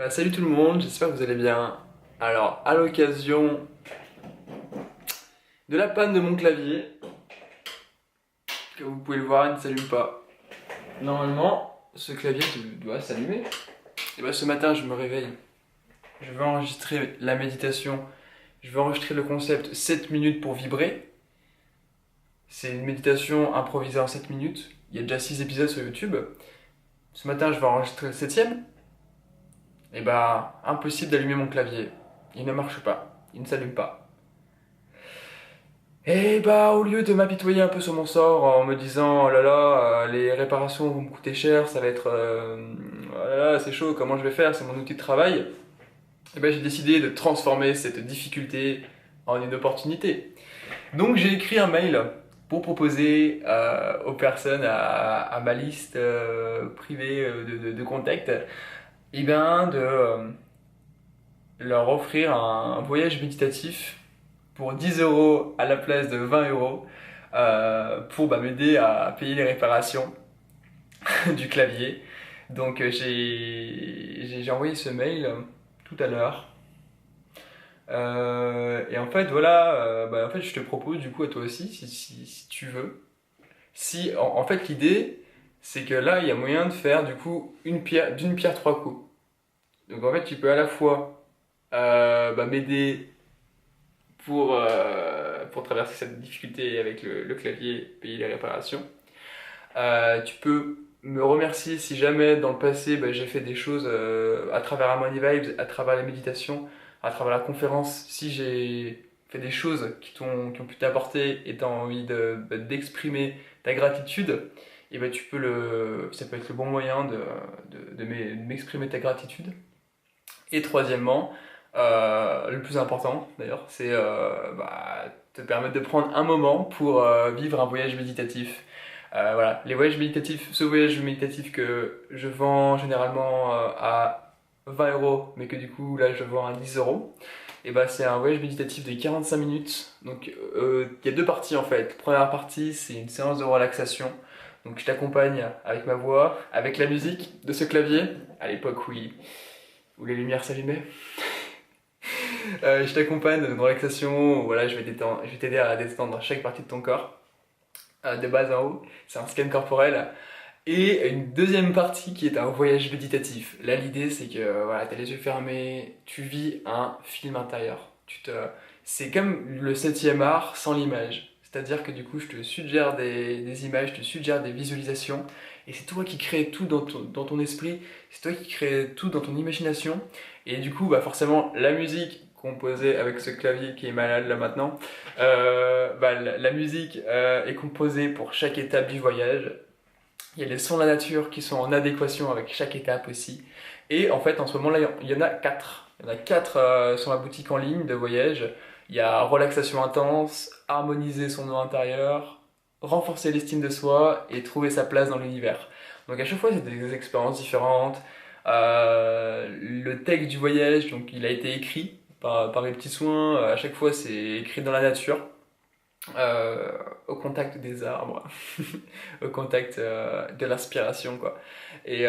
Salut tout le monde, j'espère que vous allez bien. Alors, à l'occasion de la panne de mon clavier, que vous pouvez le voir, il ne s'allume pas. Normalement, ce clavier doit s'allumer. Et ce matin, je me réveille. Je veux enregistrer la méditation. Je veux enregistrer le concept 7 minutes pour vibrer. C'est une méditation improvisée en 7 minutes. Il y a déjà 6 épisodes sur YouTube. Ce matin, je vais enregistrer le 7e. Impossible d'allumer mon clavier. Il ne marche pas. Il ne s'allume pas. Au lieu de m'apitoyer un peu sur mon sort en me disant oh là là, les réparations vont me coûter cher, ça va être. Oh là là, c'est chaud, comment je vais faire, c'est mon outil de travail. J'ai décidé de transformer cette difficulté en une opportunité. Donc j'ai écrit un mail pour proposer aux personnes à ma liste privée de contacts de leur offrir un voyage méditatif pour 10 euros à la place de 20 euros pour m'aider à payer les réparations du clavier. Donc j'ai envoyé ce mail tout à l'heure. Et en fait voilà, en fait je te propose du coup à toi aussi si tu veux. Si en fait l'idée c'est que là il y a moyen de faire du coup d'une pierre trois coups. Donc en fait tu peux à la fois m'aider pour traverser cette difficulté avec le clavier, payer les réparations. Tu peux me remercier si jamais dans le passé j'ai fait des choses à travers Harmony Vibes, à travers la méditation, à travers la conférence. Si j'ai fait des choses qui ont pu t'apporter et tu as envie d'exprimer ta gratitude, ça peut être le bon moyen de m'exprimer ta gratitude. Et troisièmement, le plus important d'ailleurs, c'est te permettre de prendre un moment pour vivre un voyage méditatif. Voilà, les voyages méditatifs, ce voyage méditatif que je vends généralement à 20 euros, mais que du coup là je vends à 10 euros, c'est un voyage méditatif de 45 minutes. Donc il y a deux parties en fait. La première partie, c'est une séance de relaxation. Donc je t'accompagne avec ma voix, avec la musique de ce clavier, à l'époque où les lumières s'allumaient. Je t'accompagne dans une relaxation où voilà, je vais t'aider à détendre chaque partie de ton corps, de bas en haut. C'est un scan corporel. Et une deuxième partie qui est un voyage méditatif. Là, l'idée, c'est que voilà, tu as les yeux fermés, tu vis un film intérieur. C'est comme le 7e art sans l'image. C'est-à-dire que du coup, je te suggère des images, je te suggère des visualisations. Et c'est toi qui crée tout dans ton esprit, c'est toi qui crée tout dans ton imagination. Et du coup, forcément, la musique composée avec ce clavier qui est malade là maintenant, la musique est composée pour chaque étape du voyage. Il y a les sons de la nature qui sont en adéquation avec chaque étape aussi. Et en fait, en ce moment-là, il y en a 4. Il y en a 4 sur ma boutique en ligne de voyage. Il y a relaxation intense, harmoniser son eau intérieure, renforcer l'estime de soi et trouver sa place dans l'univers. Donc à chaque fois, c'est des expériences différentes. Le texte du voyage, donc il a été écrit par mes petits soins. À chaque fois, c'est écrit dans la nature. Au contact des arbres, au contact de l'inspiration quoi. Et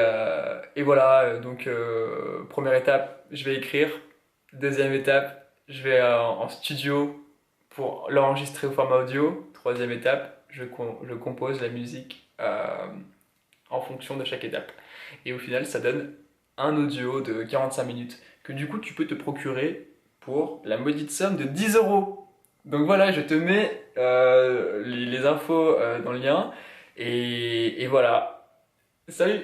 voilà, donc première étape, je vais écrire. Deuxième étape, je vais en studio pour l'enregistrer au format audio. Troisième étape, je compose la musique en fonction de chaque étape. Et au final, ça donne un audio de 45 minutes que du coup tu peux te procurer pour la maudite somme de 10 euros. Donc voilà, je te mets les infos dans le lien. Et voilà. Salut!